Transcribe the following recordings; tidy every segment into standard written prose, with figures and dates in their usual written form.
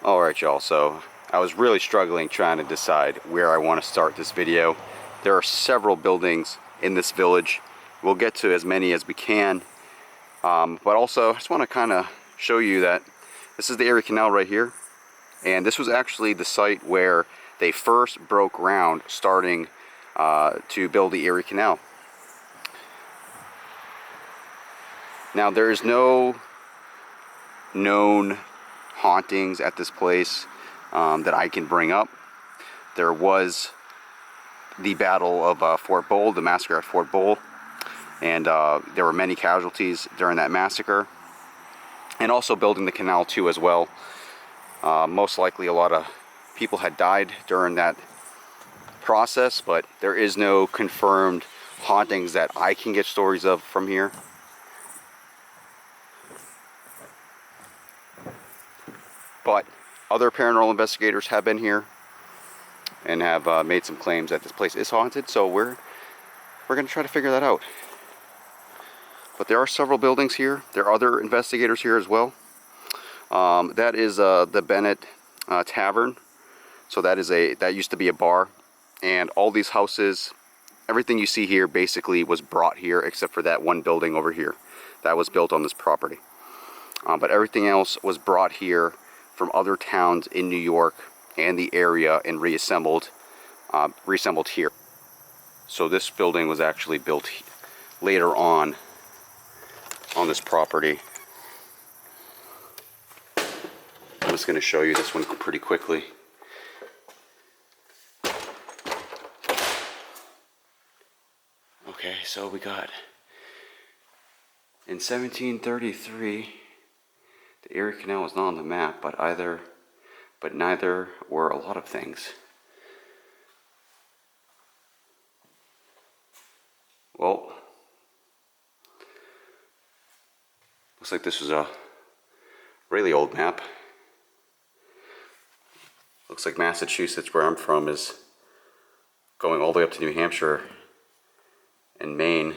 Alright y'all, so I was really struggling trying to decide where I want to start this video. There are several buildings in this village. We'll get to as many as we can, but also I just want to kind of show you that this is the Erie Canal right here, and this was actually the site where they first broke ground starting to build the Erie Canal. Now there is no known hauntings at this place that I can bring up. There was the Battle of Fort Bull, the massacre at Fort Bull, and there were many casualties during that massacre, and also building the canal too as well. Most likely a lot of people had died during that process, but there is no confirmed hauntings that I can get stories of from here. But other paranormal investigators have been here and have made some claims that this place is haunted, so we're going to try to figure that out. But there are several buildings here. There are other investigators here as well. That is the Bennett Tavern. So that used to be a bar, and all these houses, everything you see here basically was brought here except for that one building over here that was built on this property. But everything else was brought here from other towns in New York and the area and reassembled here. So this building was actually built later on this property. I'm just going to show you this one pretty quickly. Okay, so we got in 1733, the Erie Canal was not on the map, but neither were a lot of things. Well, looks like this was a really old map. Looks like Massachusetts, where I'm from, is going all the way up to New Hampshire and Maine.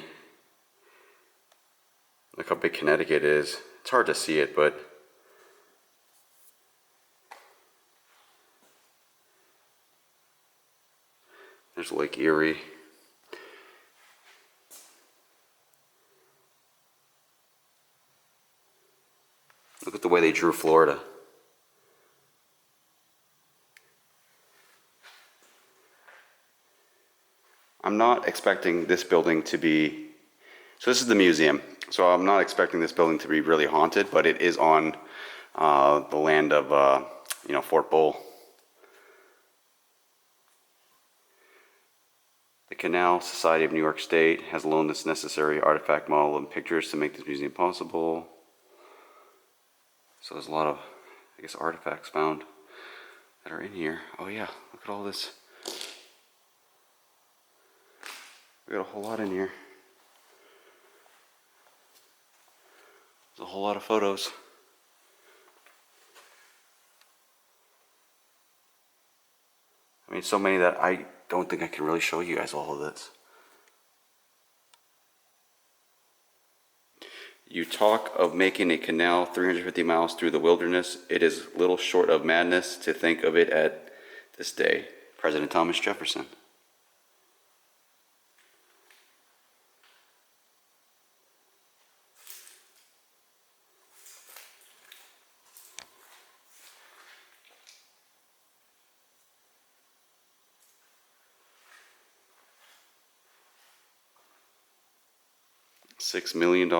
Look how big Connecticut is. It's hard to see it, but there's Lake Erie. Look at the way they drew Florida. I'm not expecting this building to be, so this is the museum, so I'm not expecting this building to be really haunted, but it is on the land of, Fort Bull. The Canal Society of New York State has loaned this necessary artifact model and pictures to make this museum possible. So there's a lot of, I guess, artifacts found that are in here. Oh yeah, look at all this. We got a whole lot in here. There's a whole lot of photos. I mean, so many that I don't think I can really show you guys all of this. You talk of making a canal 350 miles through the wilderness. It is little short of madness to think of it at this day. President Thomas Jefferson. $6 million.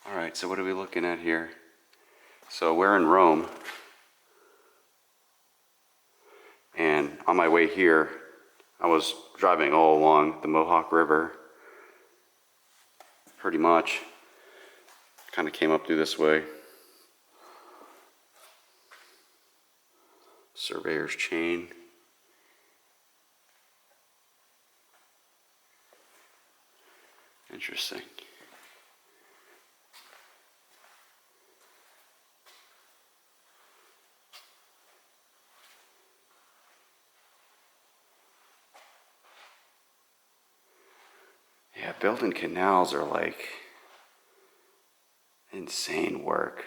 Alright, so what are we looking at here? So we're in Rome, and on my way here, I was driving all along the Mohawk River, pretty much. Kind of came up through this way. Surveyor's chain. Interesting. Yeah, building canals are like insane work.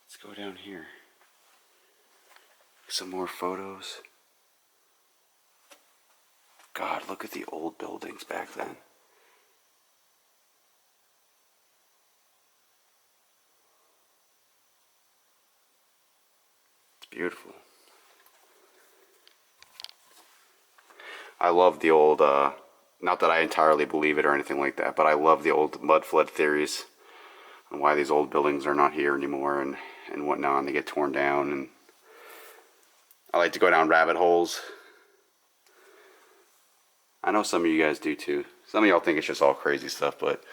Let's go down here. Some more photos. God, look at the old buildings back then. It's beautiful. I love the old, not that I entirely believe it or anything like that, but I love the old mud flood theories on why these old buildings are not here anymore and whatnot, and they get torn down. And I like to go down rabbit holes. I know some of you guys do too. Some of y'all think it's just all crazy stuff, but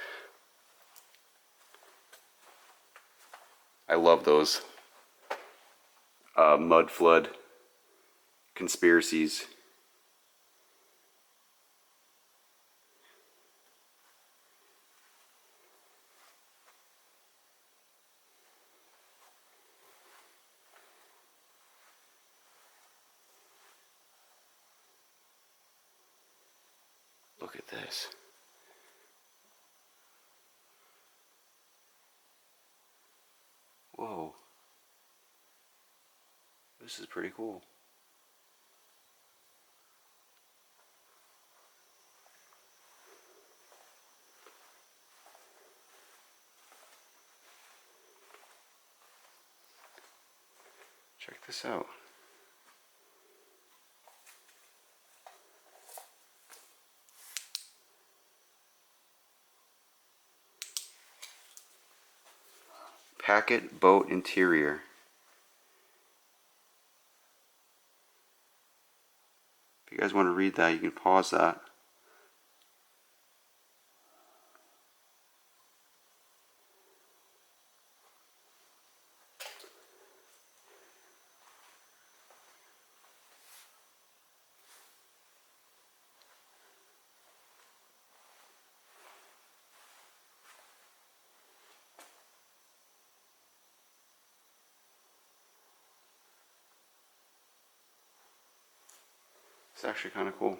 I love those mud flood conspiracies. Look at this. Whoa. This is pretty cool. Check this out. Packet boat interior. If you guys want to read that, you can pause that. It's actually kind of cool.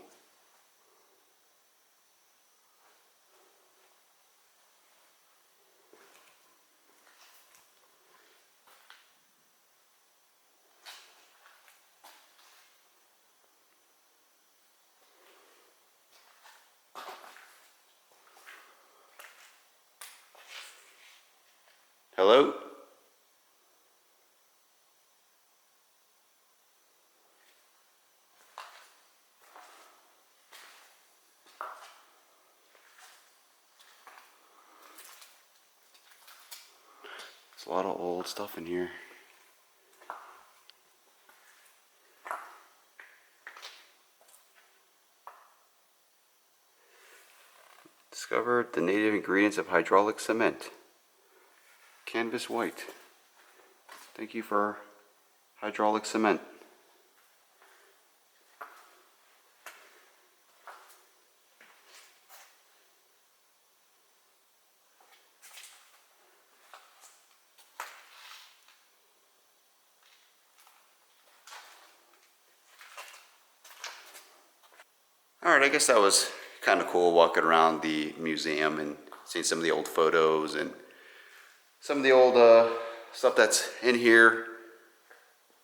Hello? There's a lot of old stuff in here. Discovered the native ingredients of hydraulic cement. Canvas white. Thank you for hydraulic cement. Alright, I guess that was kind of cool walking around the museum and seeing some of the old photos and some of the old stuff that's in here.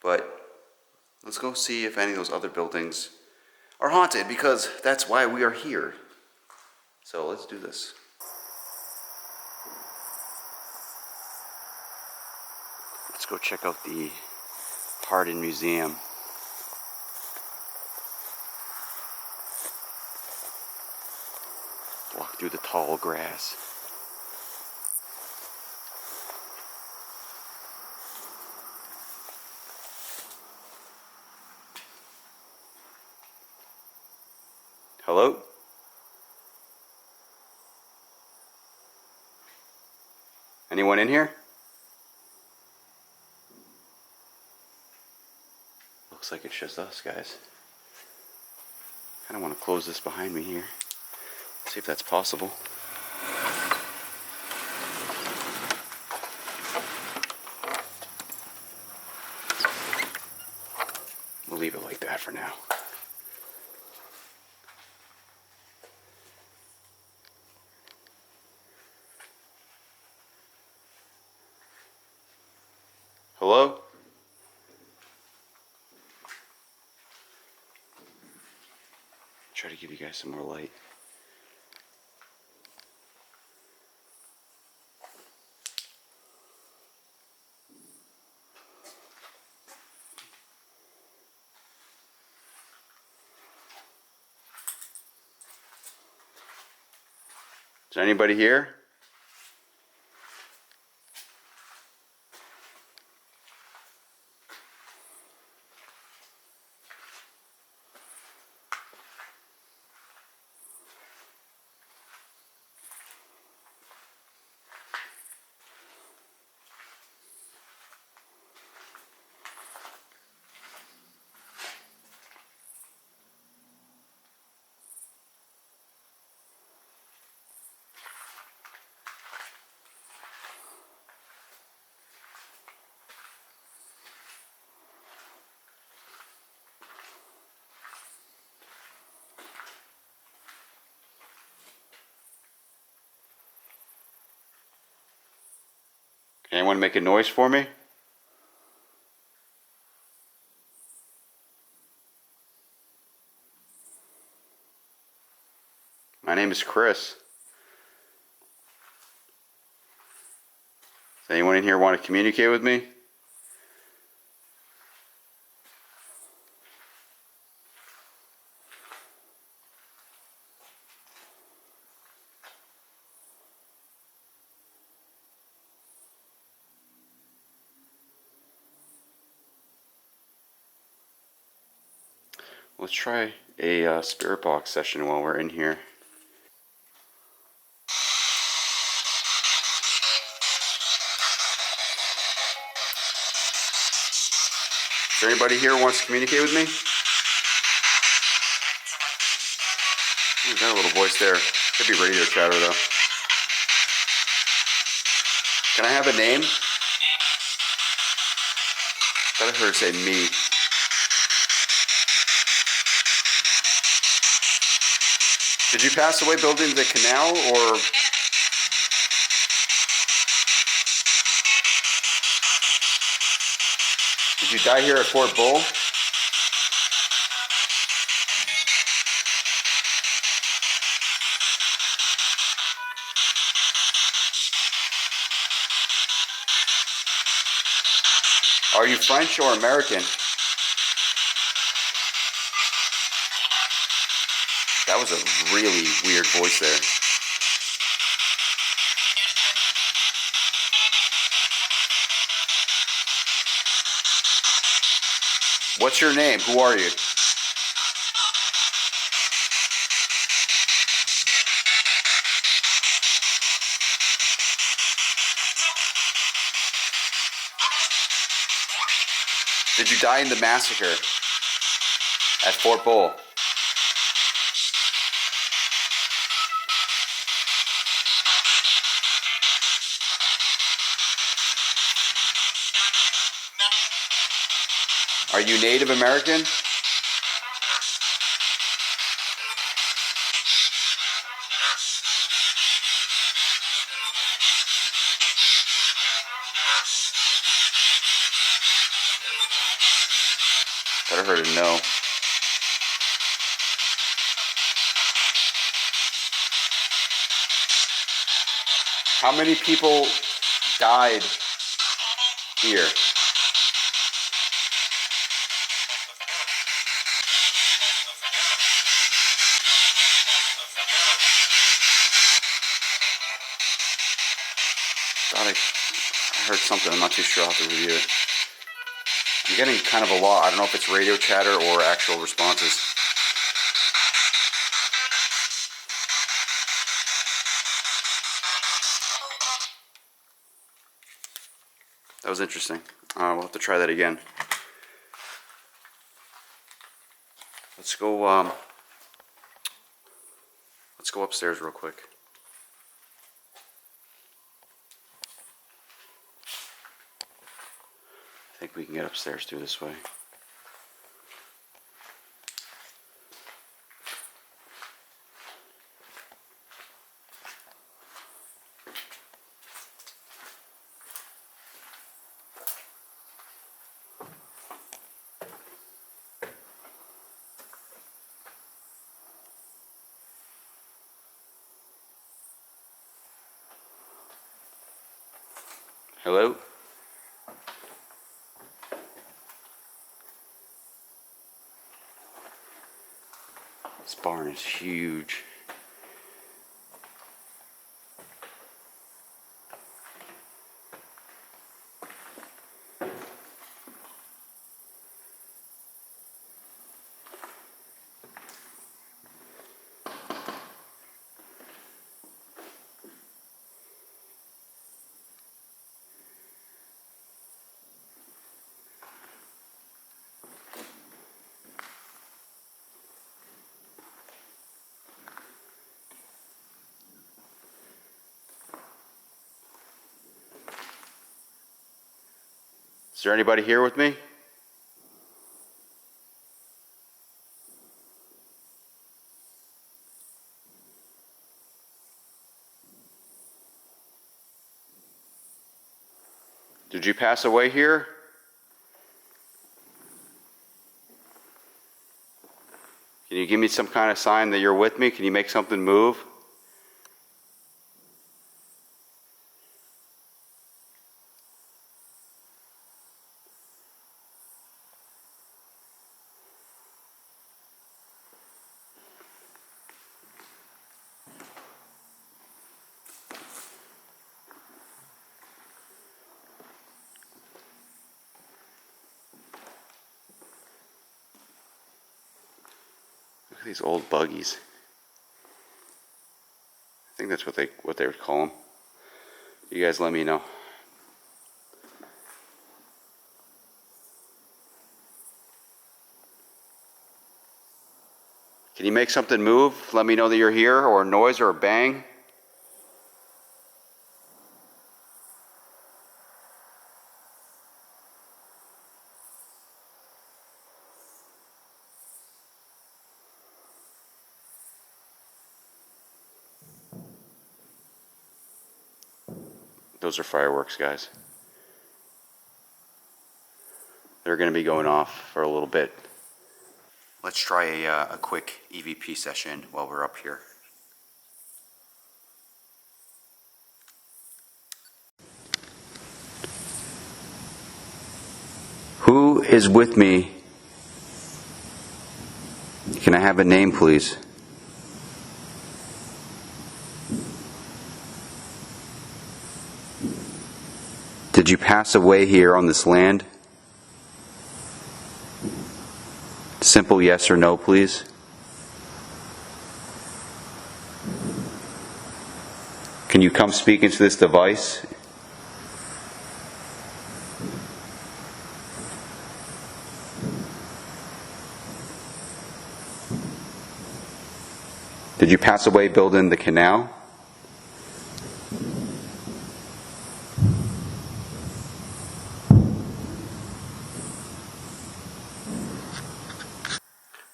But let's go see if any of those other buildings are haunted, because that's why we are here. So let's do this. Let's go check out the Hardin Museum. Walk through the tall grass. Hello? Anyone in here? Looks like it's just us, guys. kind of want to close this behind me here. See if that's possible. We'll leave it like that for now. Hello? Try to give you guys some more light. Is there anybody here? Can anyone make a noise for me? My name is Chris. Does anyone in here want to communicate with me? Let's try a spirit box session while we're in here. Is there anybody here who wants to communicate with me? Oh, got a little voice there. Could be radio chatter though. Can I have a name? Thought I heard say me. Did you pass away building the canal, or did you die here at Fort Bull? Are you French or American? That was a really weird voice there. What's your name? Who are you? Did you die in the massacre at Fort Bull? Are you Native American? Thought I heard a no. How many people died here? Thought I heard something. I'm not too sure. I'll have to review it. I'm getting kind of a lot. I don't know if it's radio chatter or actual responses. That was interesting. We'll have to try that again. Let's go Let's go upstairs real quick. I think we can get upstairs through this way. Hello? This barn is huge. Is there anybody here with me? Did you pass away here? Can you give me some kind of sign that you're with me? Can you make something move? Look at these old buggies. I think that's what they would call them. You guys let me know. Can you make something move? Let me know that you're here, or a noise or a bang. Those are fireworks, guys. They're going to be going off for a little bit. Let's try a quick EVP session while we're up here. Who is with me? Can I have a name, please? Did you pass away here on this land? Simple yes or no, please. Can you come speak into this device? Did you pass away building the canal?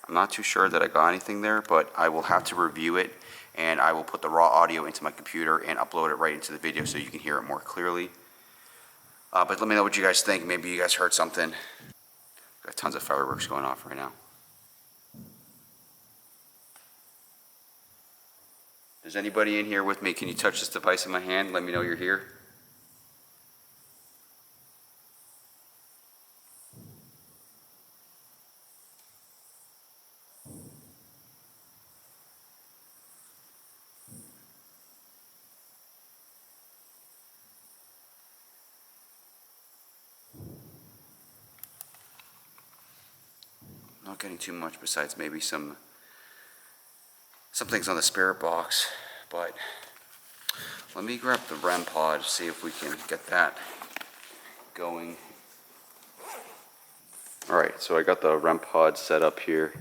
I'm not too sure that I got anything there, but I will have to review it, and I will put the raw audio into my computer and upload it right into the video so you can hear it more clearly. But let me know what you guys think. Maybe you guys heard something. Got tons of fireworks going off right now. Is anybody in here with me? Can you touch this device in my hand? Let me know you're here. Not getting too much besides maybe some things on the spirit box, but let me grab the REM pod, see if we can get that going. Alright, so I got the REM pod set up here.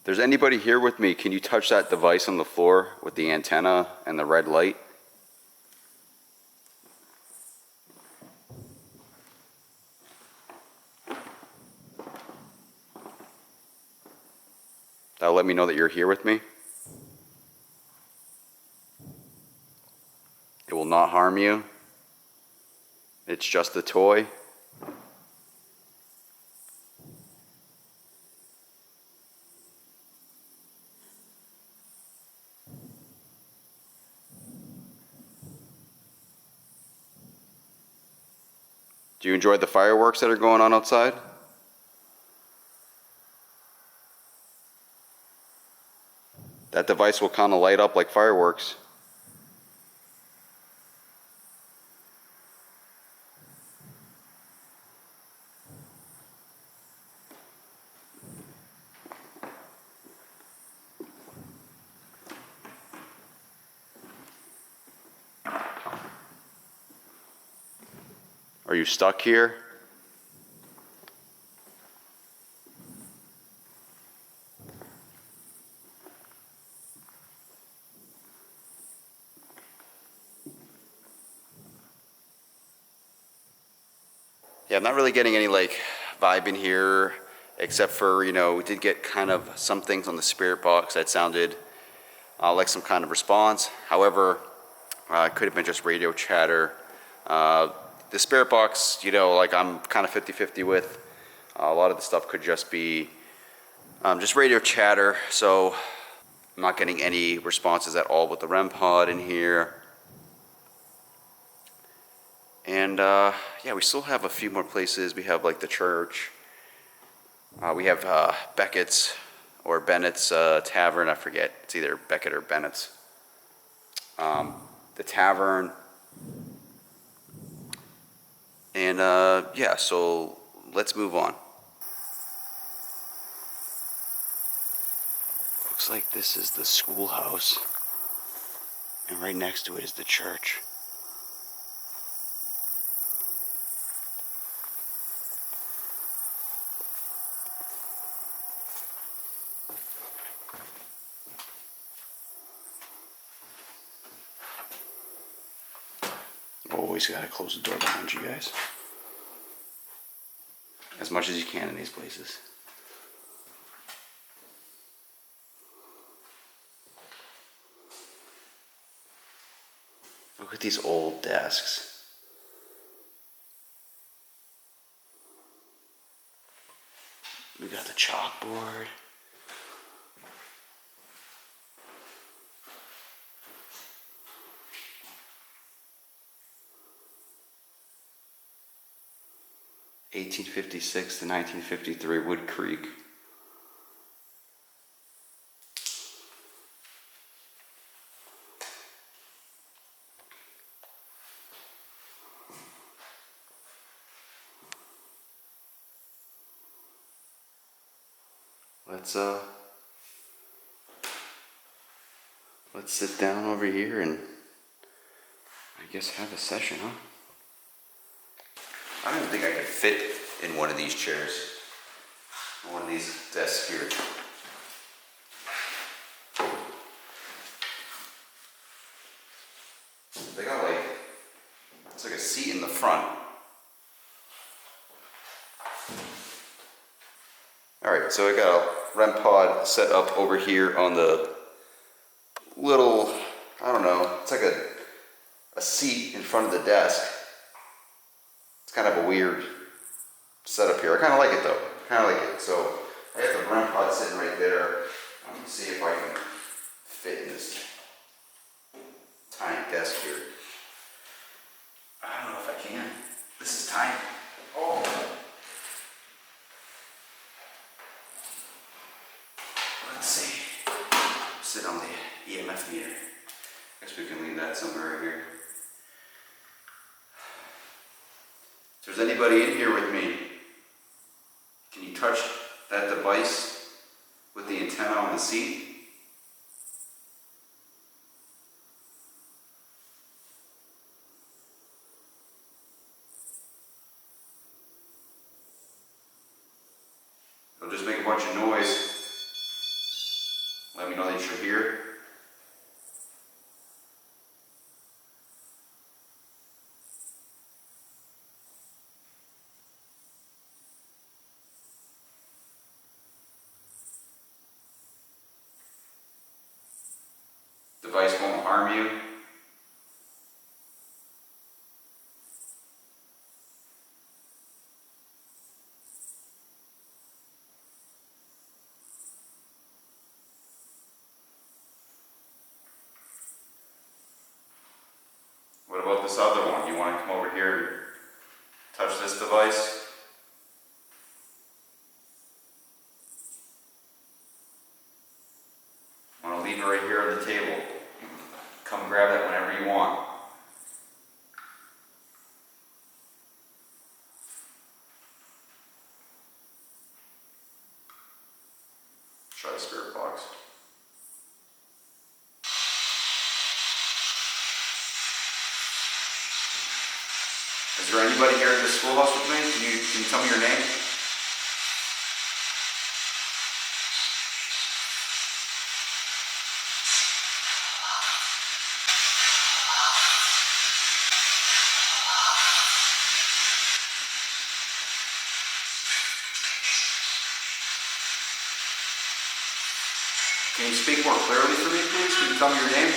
there's anybody here with me, can you touch that device on the floor with the antenna and the red light? That'll let me know that you're here with me. It will not harm you. It's just a toy. Do you enjoy the fireworks that are going on outside? That device will kind of light up like fireworks. Are you stuck here? Yeah, I'm not really getting any like vibe in here, except for, you know, we did get kind of some things on the spirit box that sounded like some kind of response. However, it could have been just radio chatter. The spirit box, you know, like I'm kind of 50-50 with. A lot of the stuff could just be just radio chatter. So I'm not getting any responses at all with the REM pod in here. And yeah, we still have a few more places. We have like the church. We have Beckett's or Bennett's Tavern. I forget. It's either Beckett or Bennett's. The tavern. And yeah, so let's move on. Looks like this is the schoolhouse. And right next to it is the church. Always gotta close the door behind you guys. As much as you can in these places. Look at these old desks. We got the chalkboard. (1856 to 1953) Wood Creek. Let's sit down over here and I guess have a session, huh? I don't even think I could fit in one of these chairs, one of these desks here. They got like, it's like a seat in the front. Alright, so I got a REM pod set up over here on the little, I don't know, it's like a seat in front of the desk. It's kind of a weird setup here. I kind of like it though. So I got the REM pod sitting right there. I'm gonna see if I can fit in this tiny desk here. I don't know if I can. This is tiny. Oh. Let's see. Sit on the EMF meter. Guess we can leave that somewhere here. If there's anybody in here with me, can you touch that device with the antenna on the seat? It'll just make a bunch of noise. harm you. What about this other one? You want to come over here and touch this device? I'm going to leave it right here on the table. Come grab that whenever you want. Try the spirit box. Is there anybody here at the schoolhouse with me? Can you tell me your name? Can you speak more clearly for me, please? Can you tell me your name?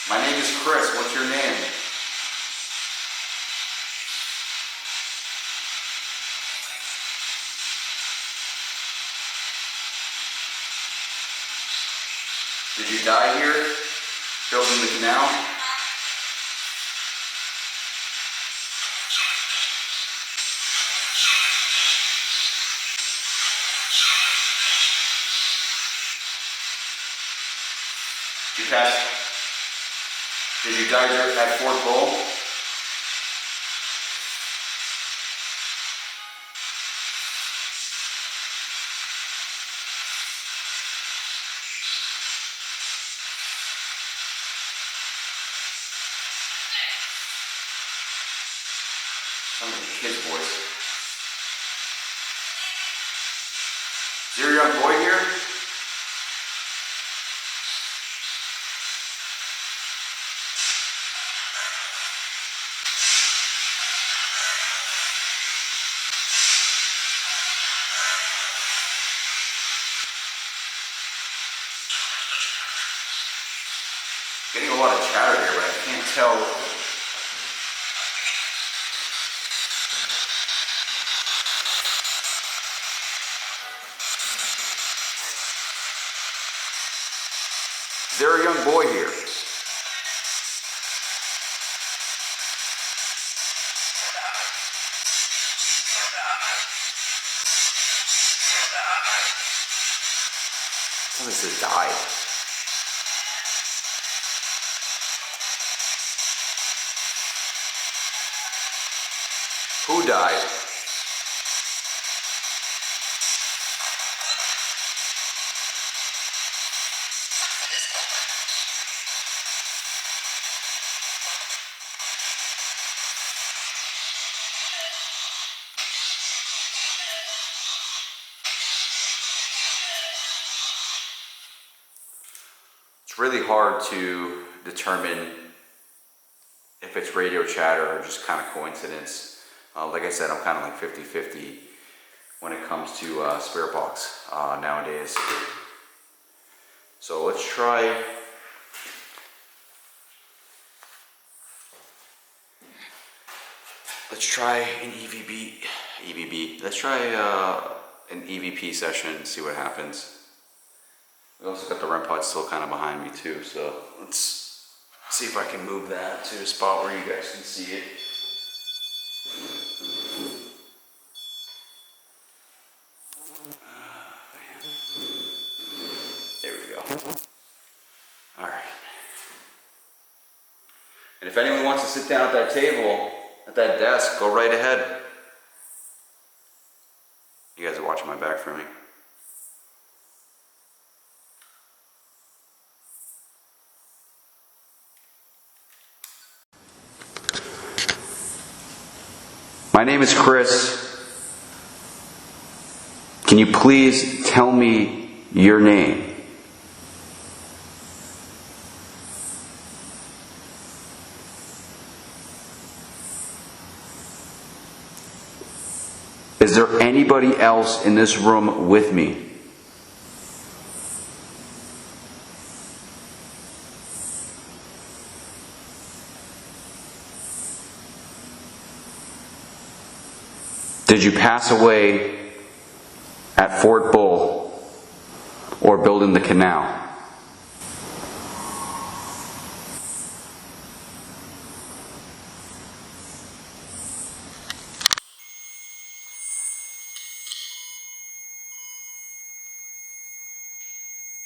My name is Chris. What's your name? Did you die here, building the canal? Did you die there at Fort Bull? Sounds like a kid's voice. Is there a young boy here? Getting a lot of chatter here, but I can't tell. Is there a young boy here? Somebody says died. Who died? It's really hard to determine if it's radio chatter or just kind of coincidence. Like I said, I'm kind of like 50-50 when it comes to spirit box nowadays. So let's try an EVP. Let's try an EVP session and see what happens. We also got the REM pod still kind of behind me too, so let's see if I can move that to a spot where you guys can see it. There we go. Alright. And if anyone wants to sit down at that table, at that desk, go right ahead. You guys are watching my back for me. My name is Chris. Can you please tell me your name? Is there anybody else in this room with me? Did you pass away at Fort Bull or building the canal?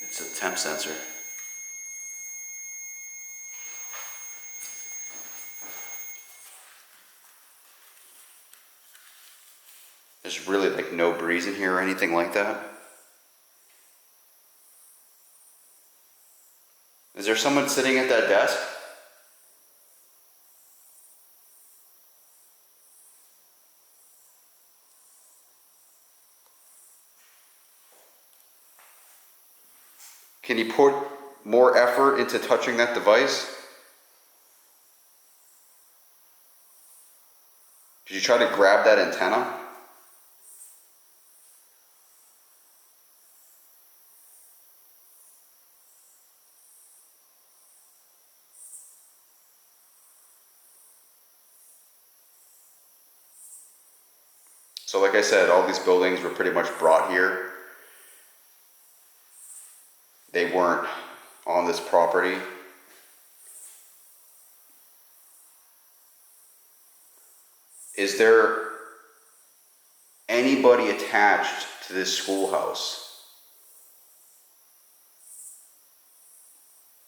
It's a temp sensor. There's really like no breeze in here or anything like that. Is there someone sitting at that desk? Can you put more effort into touching that device? Did you try to grab that antenna? So like I said, all these buildings were pretty much brought here. They weren't on this property. Is there anybody attached to this schoolhouse?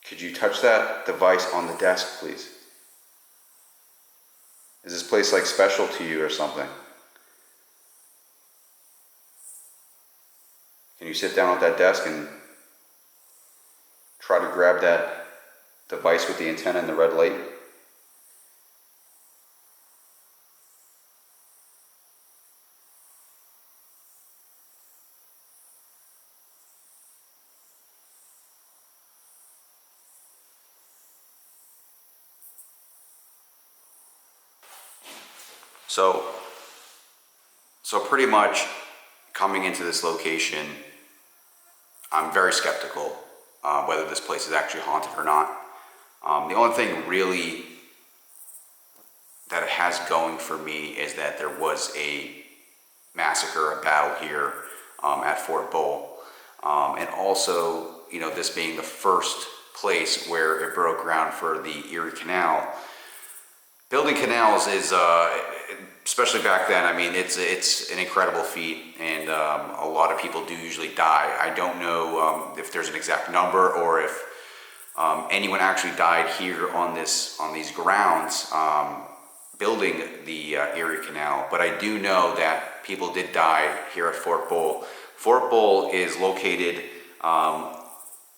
Could you touch that device on the desk, please? Is this place like special to you or something? Can you sit down at that desk and try to grab that device with the antenna and the red light? So pretty much coming into this location, I'm very skeptical whether this place is actually haunted or not. The only thing really that it has going for me is that there was a massacre, a battle here at Fort Bull. And also, you know, this being the first place where it broke ground for the Erie Canal. Building canals is, especially back then, I mean, it's an incredible feat, and a lot of people do usually die. I don't know if there's an exact number or if anyone actually died here on these grounds building the Erie Canal, but I do know that people did die here at Fort Bull. Fort Bull is located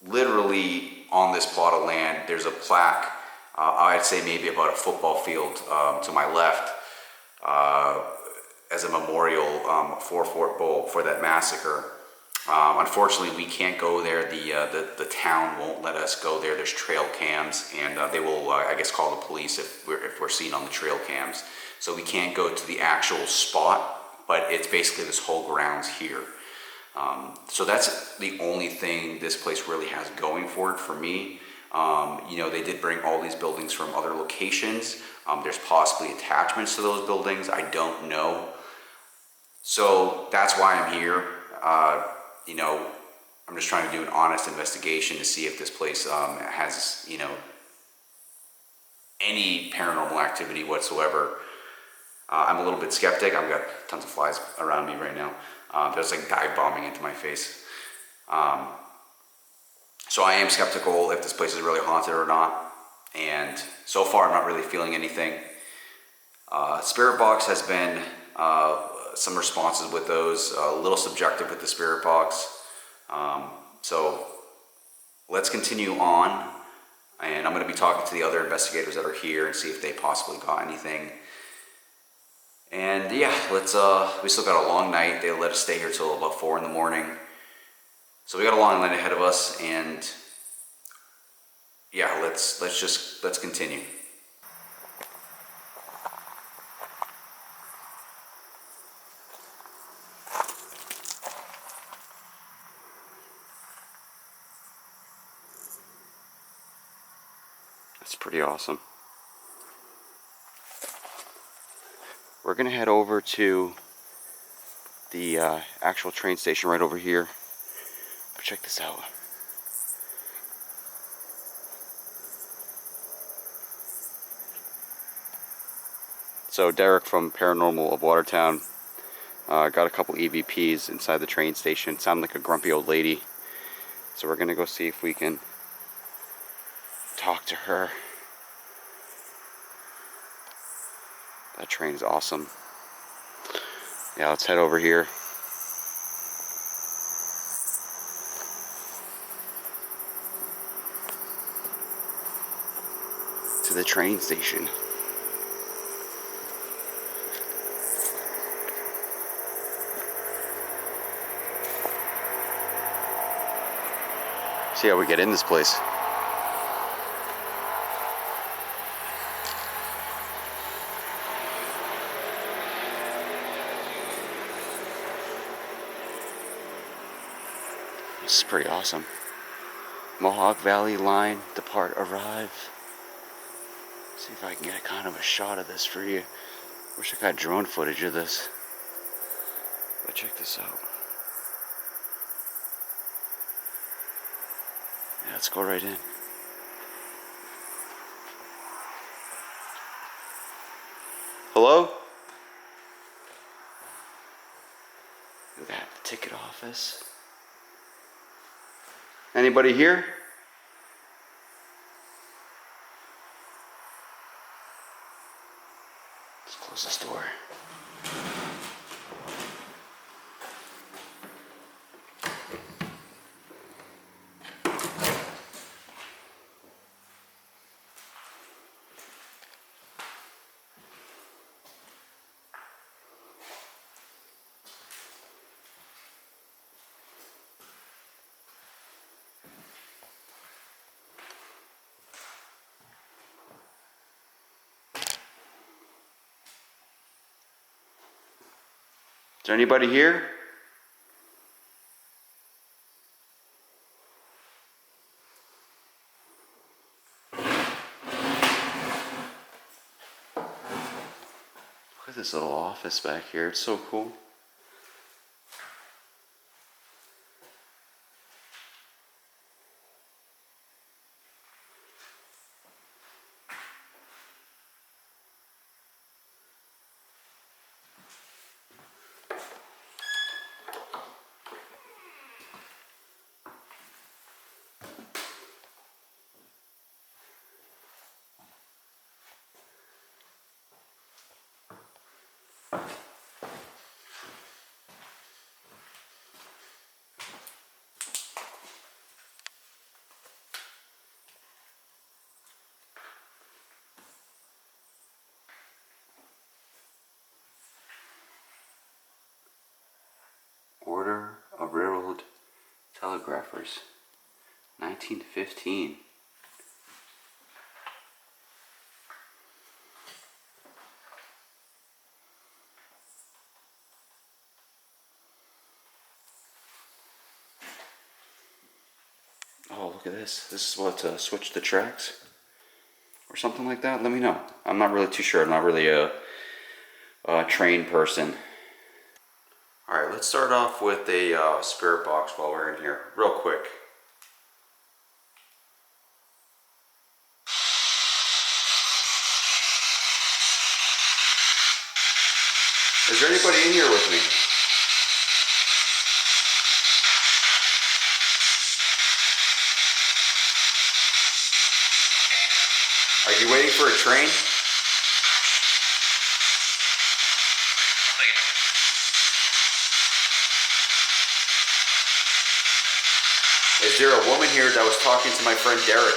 literally on this plot of land. There's a plaque, I'd say maybe about a football field to my left, as a memorial for Fort Bull for that massacre. Unfortunately, we can't go there. The town won't let us go there. There's trail cams, and they will, I guess, call the police if we're seen on the trail cams. So we can't go to the actual spot, but it's basically this whole grounds here. So that's the only thing this place really has going for it for me. You know, they did bring all these buildings from other locations. There's possibly attachments to those buildings. I don't know. So that's why I'm here. You know, I'm just trying to do an honest investigation to see if this place has, you know, any paranormal activity whatsoever. I'm a little bit skeptic. I've got tons of flies around me right now. There's like dive bombing into my face. So I am skeptical if this place is really haunted or not. And so far, I'm not really feeling anything. Spirit box has been some responses with those, a little subjective with the spirit box. So let's continue on, and I'm going to be talking to the other investigators that are here and see if they possibly got anything. And yeah, we still got a long night. They let us stay here till about 4 in the morning. So we got a long night ahead of us, and yeah, let's continue. . That's pretty awesome. We're gonna head over to the actual train station right over here. But check this out. So Derek from Paranormal of Watertown got a couple EVPs inside the train station. Sounded like a grumpy old lady. So we're gonna go see if we can talk to her. That train is awesome. Yeah, let's head over here. To the train station. See how we get in this place. This is pretty awesome. Mohawk Valley line, depart, arrive. See if I can get a kind of a shot of this for you. Wish I got drone footage of this. But check this out. Yeah, let's go right in. Hello? Look at that, the ticket office. Anybody here? Let's close this door. Is there anybody here? Look at this little office back here. It's so cool. Order of Railroad Telegraphers, 1915. Oh, look at this. This is what, switch the tracks? Or something like that? Let me know. I'm not really too sure. I'm not really a train person. Alright, let's start off with a spirit box while we're in here, real quick. Is there anybody in here with me? Are you waiting for a train? Is there a woman here that was talking to my friend Derek?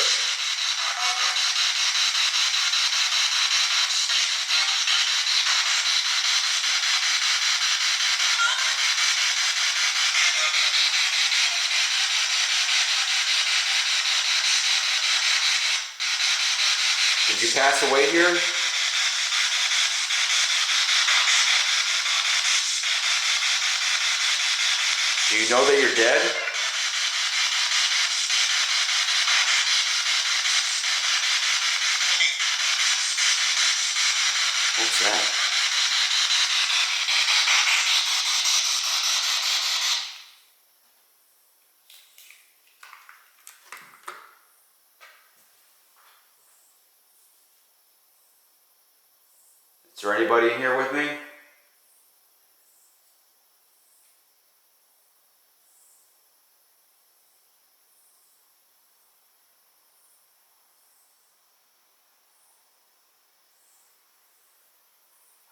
Did you pass away here? Do you know that you're dead? that? Is there anybody in here with me?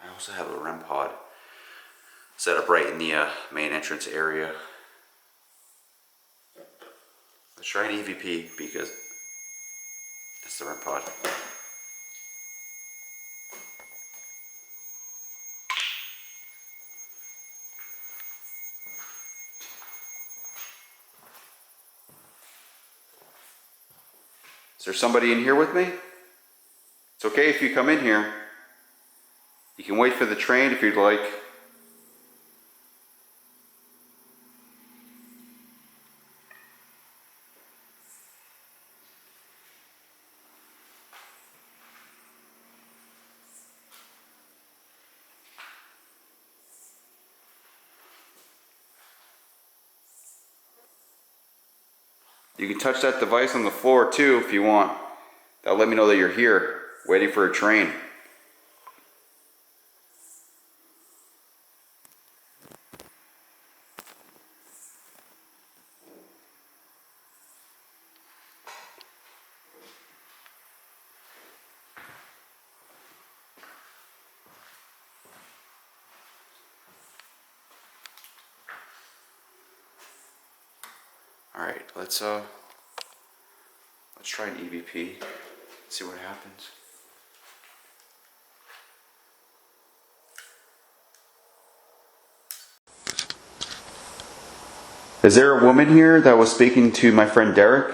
I also have a REM pod set up right in the main entrance area. Let's try an EVP because that's the REM pod. Is there somebody in here with me? It's okay if you come in here. You can wait for the train if you'd like. You can touch that device on the floor too if you want. That'll let me know that you're here, waiting for a train. Alright, let's try an EVP, see what happens. Is there a woman here that was speaking to my friend Derek?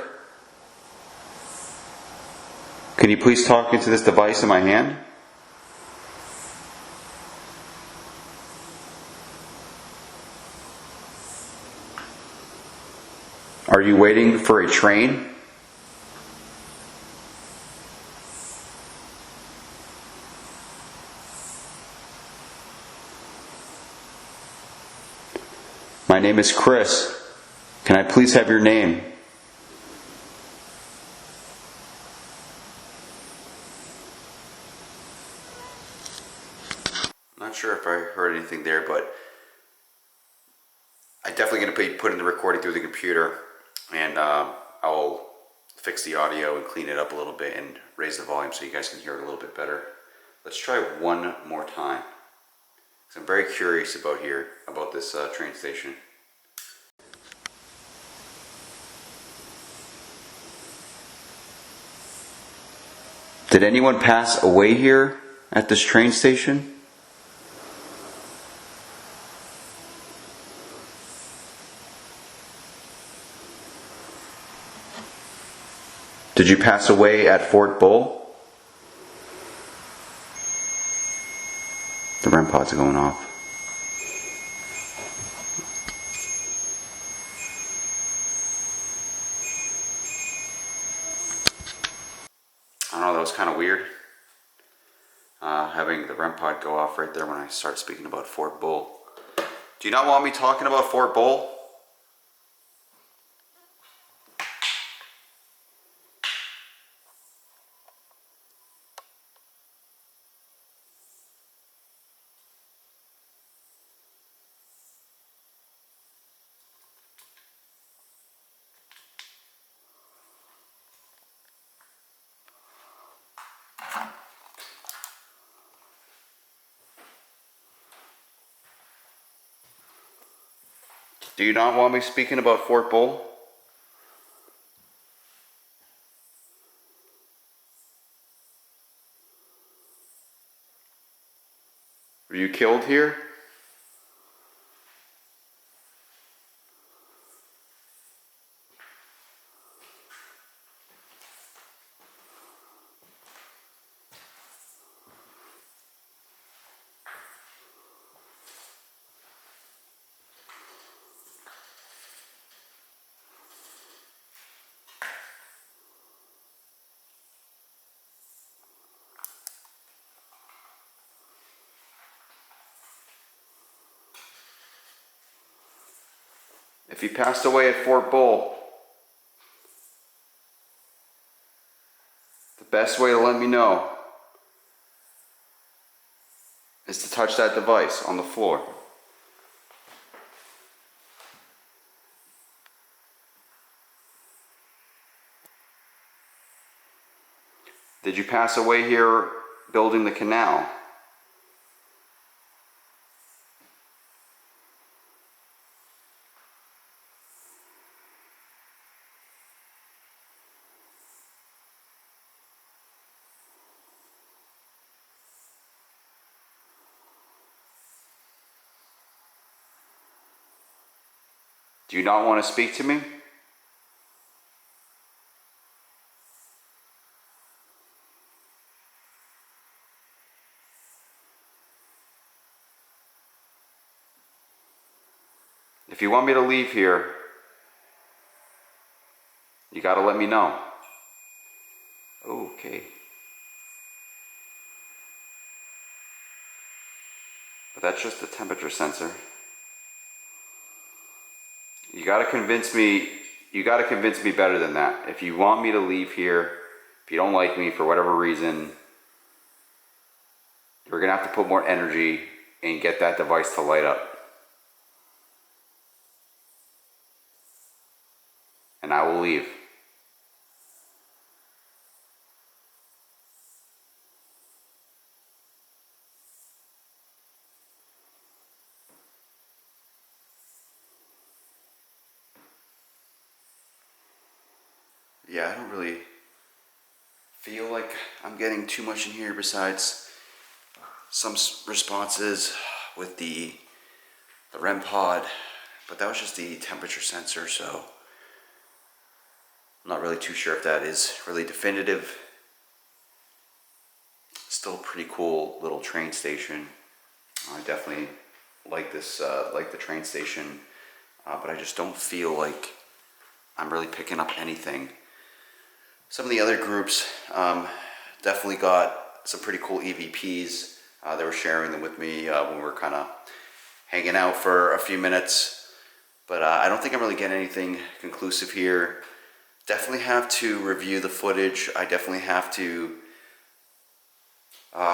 Can you please talk into this device in my hand? Are you waiting for a train? My name is Chris. Can I please have your name? I'm not sure if I heard anything there, but I'm definitely going to be putting the recording through the computer, and I'll fix the audio and clean it up a little bit and raise the volume so you guys can hear it a little bit better. Let's try one more time, because I'm very curious about this train station. Did anyone pass away here at this train station? Did you pass away at Fort Bull? The REM pods are going off. I don't know, that was kind of weird. Having the REM pod go off right there when I start speaking about Fort Bull. Do you not want me talking about Fort Bull? Do you not want me speaking about Fort Bull? Were you killed here? If he passed away at Fort Bull, the best way to let me know is to touch that device on the floor. Did you pass away here building the canal? Do you not want to speak to me? If you want me to leave here, you gotta let me know. Okay. But that's just the temperature sensor. You gotta convince me better than that. If you want me to leave here, if you don't like me for whatever reason, you're gonna have to put more energy and get that device to light up. And I will leave. Yeah, I don't really feel like I'm getting too much in here besides some responses with the REM pod, but that was just the temperature sensor, so I'm not really too sure if that is really definitive. Still a pretty cool little train station. I definitely like this, like the train station, but I just don't feel like I'm really picking up anything. Some of the other groups definitely got some pretty cool EVPs. They were sharing them with me when we were kind of hanging out for a few minutes. But I don't think I'm really getting anything conclusive here. Definitely have to review the footage. I definitely have to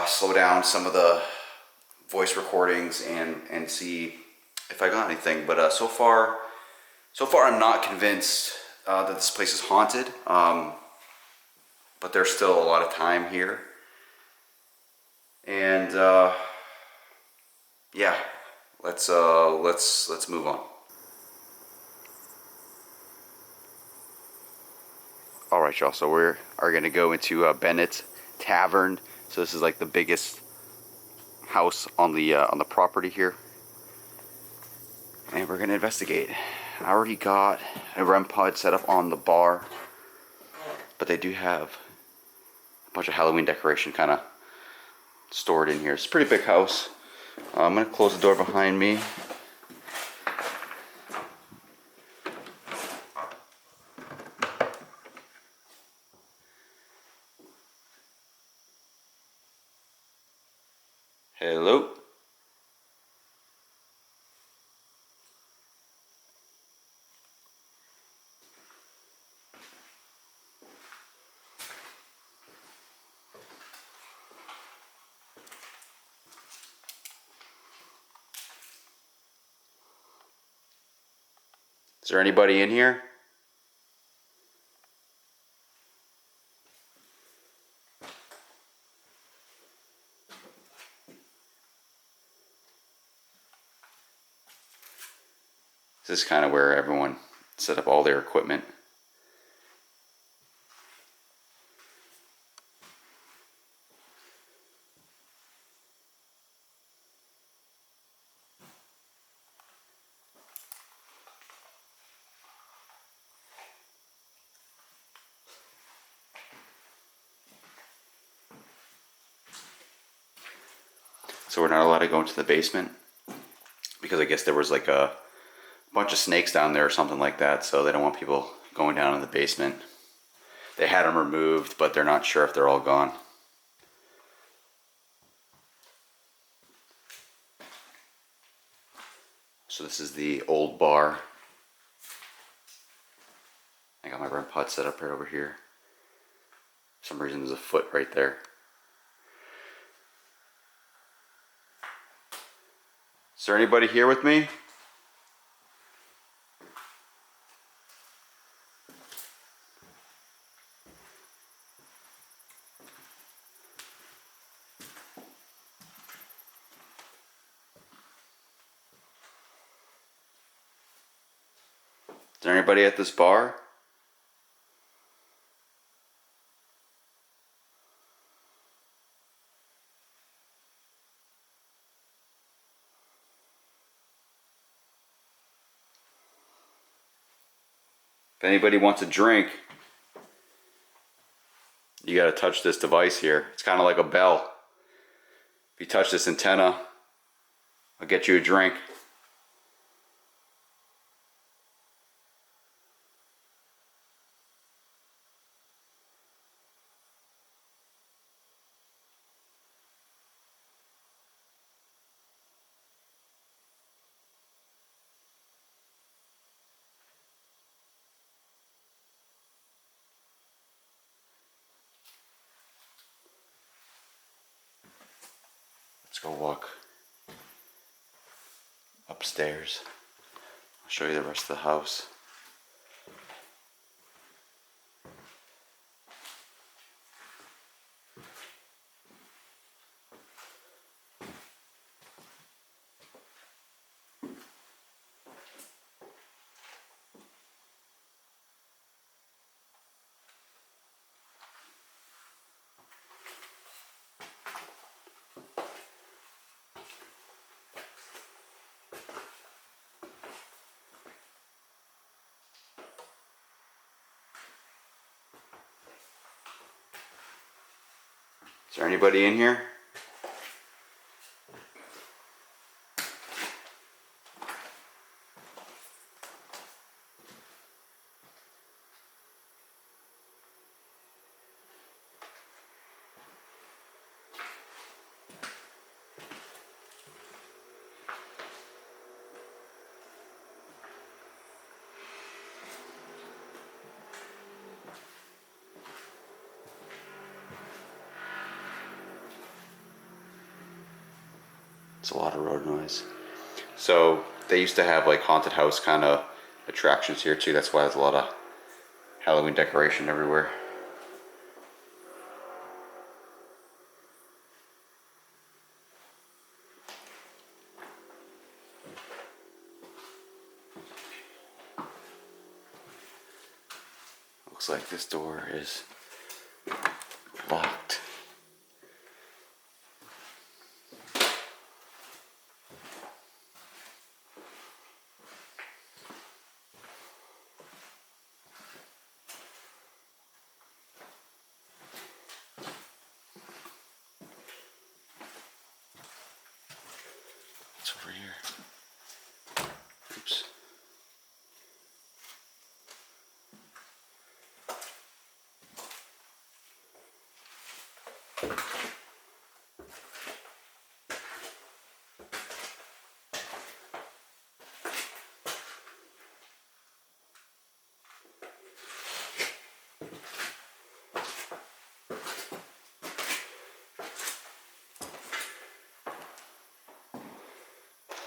slow down some of the voice recordings and see if I got anything. But so far I'm not convinced that this place is haunted. But there's still a lot of time here. And yeah, let's move on. All right, y'all. So we are gonna go into Bennett's Tavern. So this is like the biggest house on the property here, and we're gonna investigate. I already got a REM pod set up on the bar, but they do have a bunch of Halloween decoration kind of stored in here. It's a pretty big house. I'm gonna close the door behind me. Hello. Is there anybody in here? This is kind of where everyone set up all their equipment. So we're not allowed to go into the basement because I guess there was like a bunch of snakes down there or something like that, so they don't want people going down in the basement. They had them removed, but they're not sure if they're all gone. So this is the old bar. hut set up right over here. For some reason there's a foot right there. Is there anybody here with me? Is there anybody at this bar? If anybody wants a drink, you gotta touch this device here. It's kind of like a bell. If you touch this antenna, I'll get you a drink. Let's go walk upstairs. I'll show you the rest of the house. Is there anybody in here? It's a lot of road noise. So they used to have like haunted house kind of attractions here too. That's why there's a lot of Halloween decoration everywhere. Looks like this door is locked. What's over here? Oops.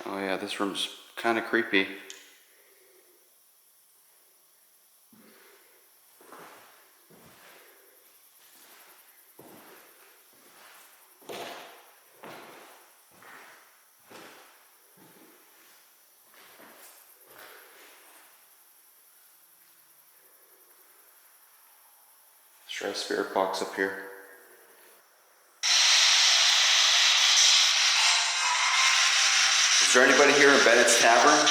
Oh yeah, this room's kind of creepy. Let's try a spirit box up here. Is there anybody here in Bennett's Tavern?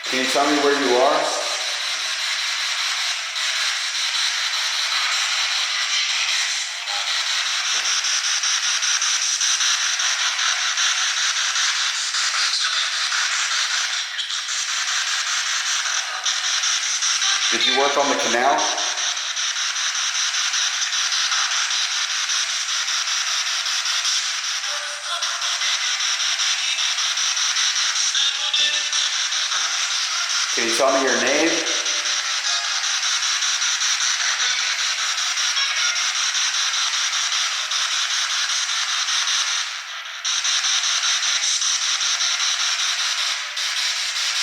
Can you tell me where you are? Did you work on the canal? Can you tell me your name?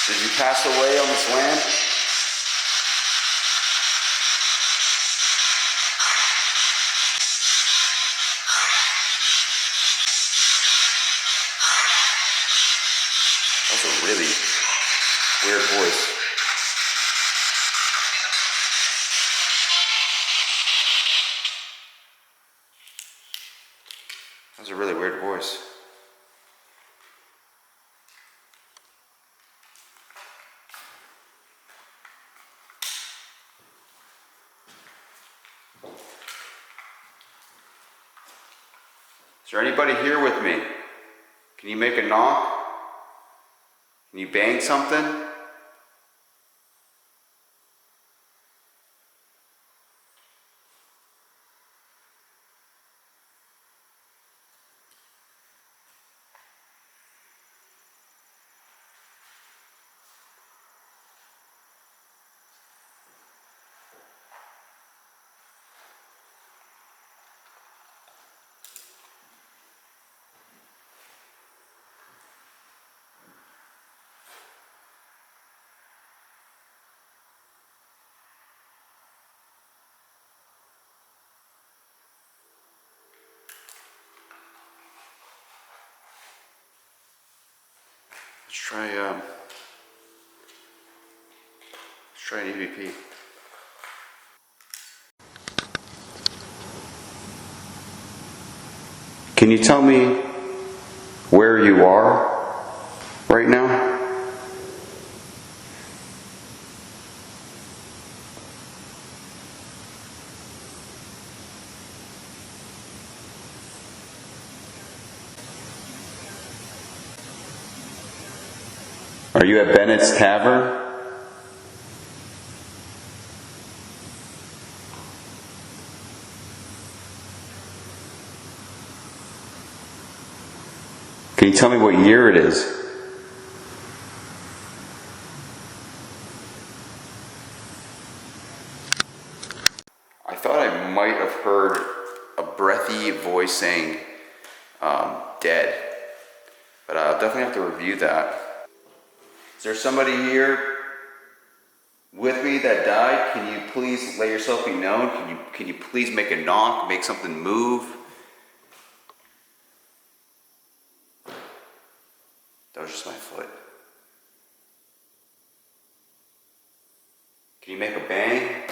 Did you pass away on this land? That's a really weird voice. That's a really weird voice. Is there anybody here with me? Can you make a knock? Can you bang something? Let's try an EVP. Can you tell me where you are right now? Are you at Bennett's Tavern? Can you tell me what year it is? I thought I might have heard a breathy voice saying dead, but I'll definitely have to review that. Is there somebody here with me that died? Can you please let yourself be known? Can you please make a knock, make something move? That was just my foot. Can you make a bang?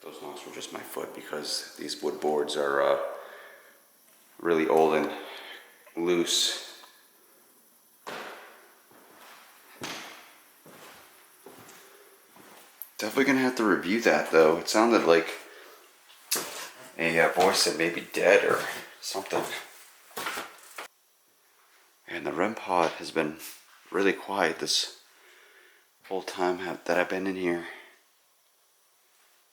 Those knocks were just my foot because these wood boards are really old and loose. Definitely gonna have to review that though. It sounded like a voice that may be dead or something. And the REM pod has been really quiet this whole time that I've been in here.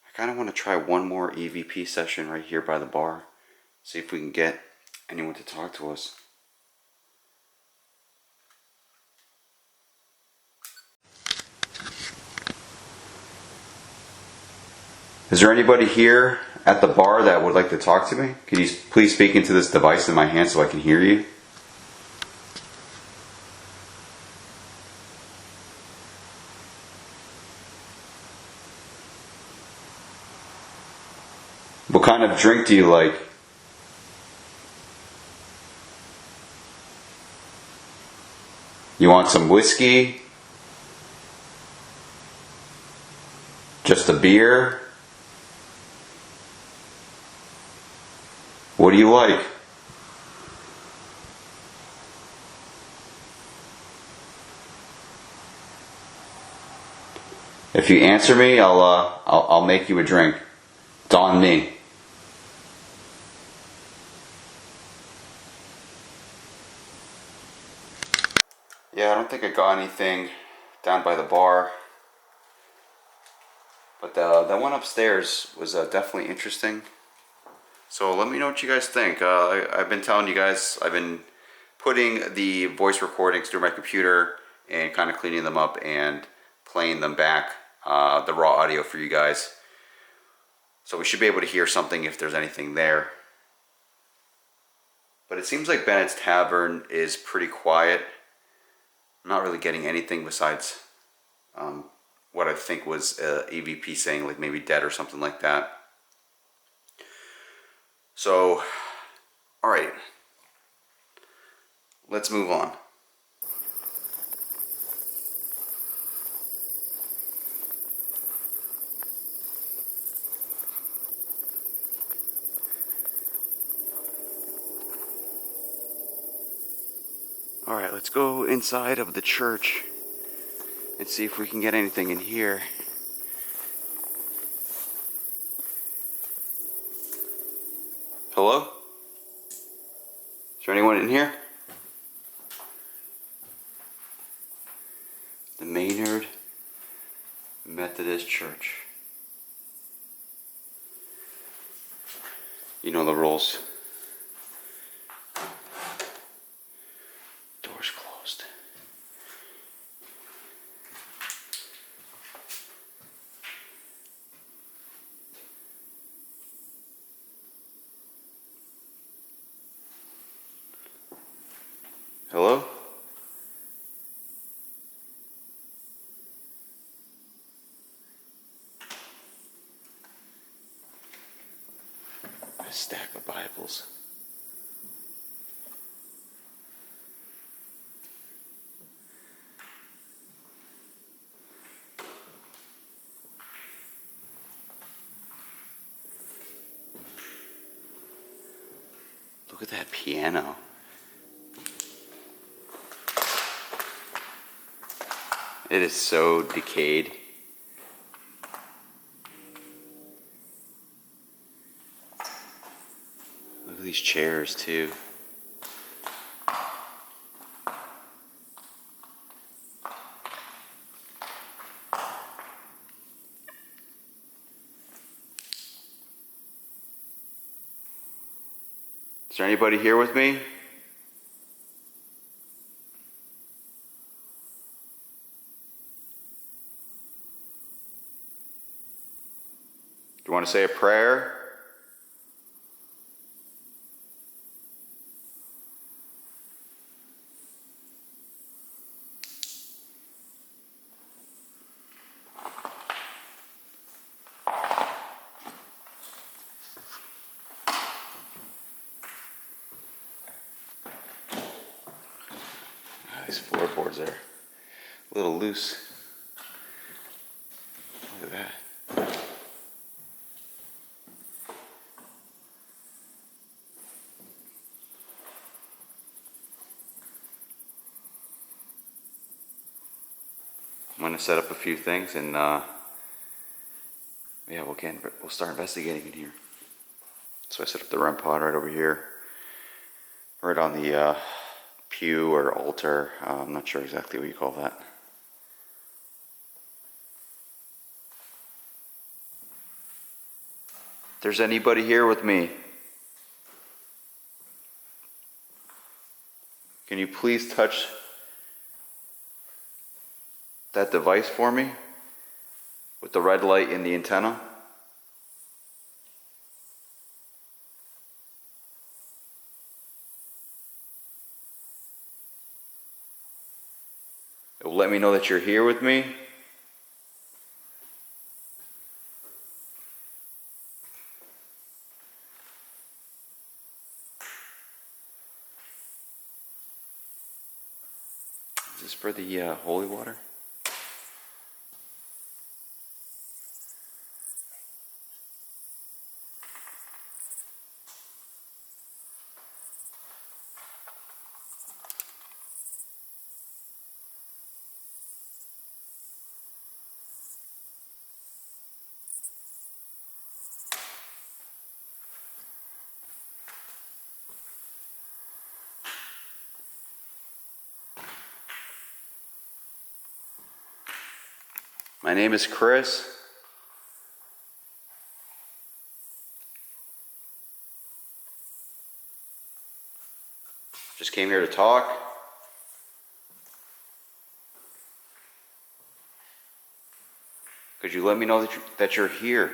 I kind of want to try one more EVP session right here by the bar. See if we can get anyone to talk to us. Is there anybody here at the bar that would like to talk to me? Could you please speak into this device in my hand so I can hear you? What kind of drink do you like? You want some whiskey? Just a beer? What do you like? If you answer me, I'll make you a drink. It's on me. Yeah, I don't think I got anything down by the bar. But the one upstairs was definitely interesting. So let me know what you guys think. I've been telling you guys, I've been putting the voice recordings through my computer and kind of cleaning them up and playing them back, the raw audio for you guys. So we should be able to hear something if there's anything there. But it seems like Bennett's Tavern is pretty quiet. I'm not really getting anything besides what I think was EVP saying, like maybe dead or something like that. So, alright. Let's move on. Alright, let's go inside of the church and see if we can get anything in here. Hello? Is there anyone in here? The Maynard Methodist Church. You know the rules. Doors closed. Hello? A stack of Bibles. Look at that piano. It is so decayed. Look at these chairs too. Is there anybody here with me? Do you want to say a prayer? These floorboards are a little loose. Look at that. I'm gonna set up a few things and yeah, we'll start investigating in here. So I set up the REM pod right over here, right on the pew or altar. I'm not sure exactly what you call that. If there's anybody here with me, can you please touch that device for me with the red light in the antenna? It will let me know that you're here with me. Is this for the holy water? My name is Chris. Just came here to talk. Could you let me know that you're here?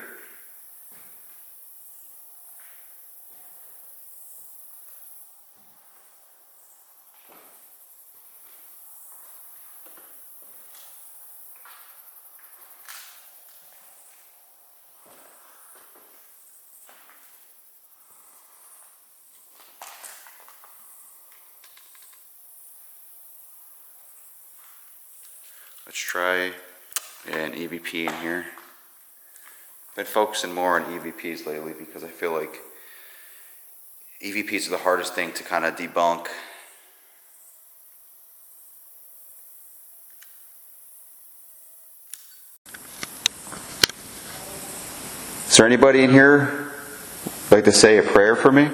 Let's try an EVP in here. Been focusing more on EVPs lately because I feel like EVPs are the hardest thing to kind of debunk. Is there anybody in here like to say a prayer for me?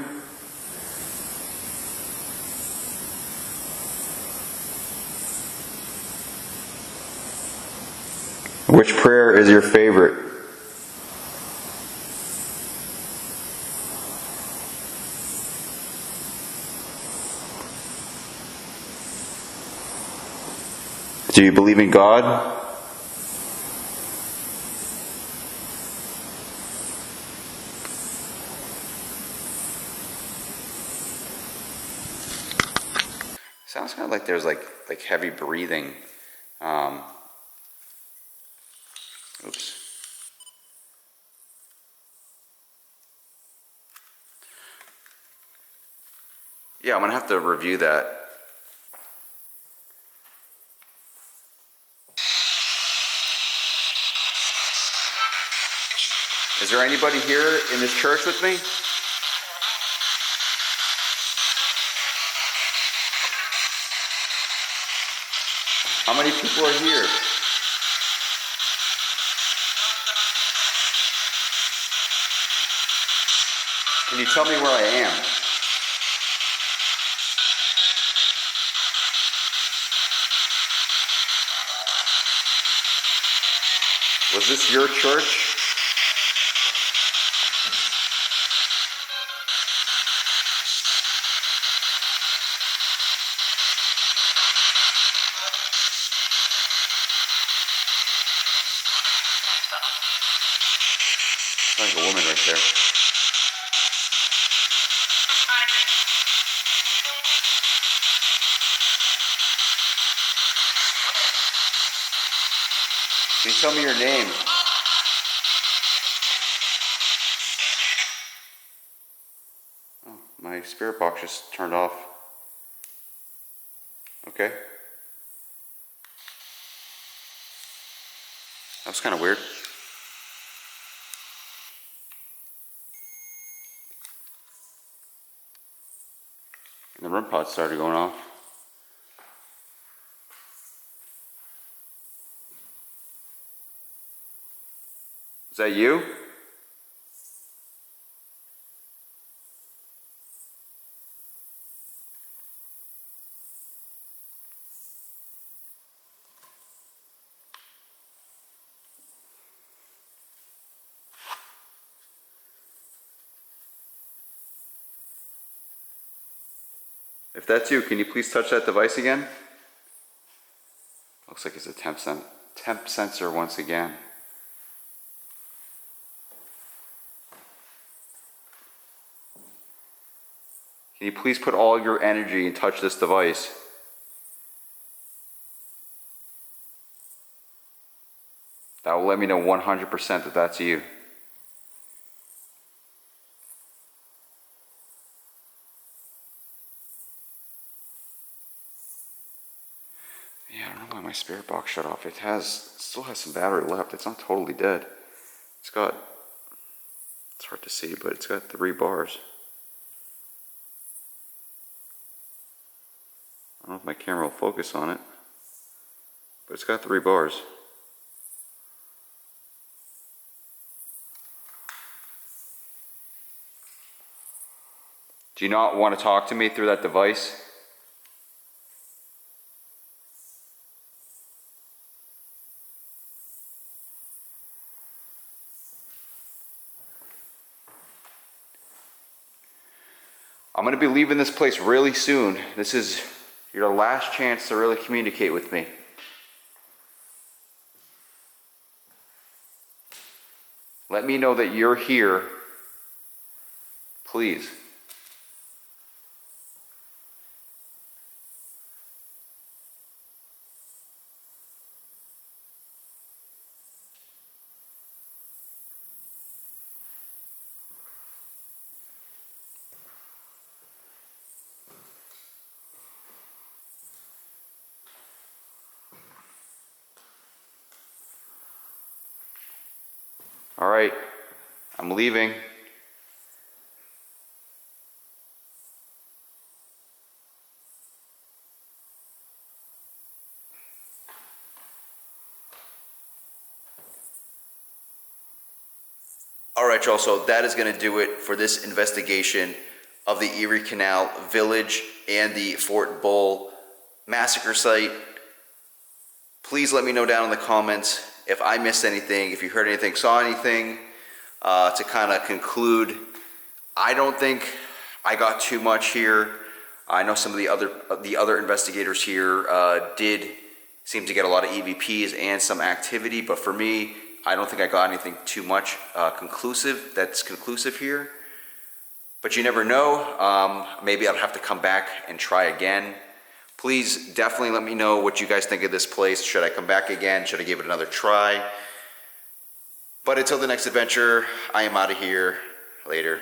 Which prayer is your favorite? Do you believe in God? Sounds kind of like there's like heavy breathing. Oops. Yeah, I'm gonna have to review that. Is there anybody here in this church with me? How many people are here? Can you tell me where I am? Was this your church? There's like a woman right there. Can you tell me your name? Oh, my spirit box just turned off. Okay. That was kind of weird. And the REM pod started going off. Is that you? If that's you, can you please touch that device again? Looks like it's a temp sensor once again. Can you please put all your energy and touch this device? That will let me know 100% that that's you. Yeah, I don't know why my spirit box shut off. It still has some battery left. It's not totally dead. It's hard to see, but it's got 3 bars. I don't know if my camera will focus on it, but it's got 3 bars. Do you not want to talk to me through that device? I'm going to be leaving this place really soon. This is your last chance to really communicate with me. Let me know that you're here, please. All right, I'm leaving. All right, y'all, so that is going to do it for this investigation of the Erie Canal Village and the Fort Bull massacre site. Please let me know down in the comments if I missed anything, if you heard anything, saw anything. To kind of conclude, I don't think I got too much here. I know some of the other investigators here did seem to get a lot of EVPs and some activity, but for me, I don't think I got anything too much that's conclusive here. But you never know. Maybe I'll have to come back and try again. Please definitely let me know what you guys think of this place. Should I come back again? Should I give it another try? But until the next adventure, I am out of here. Later.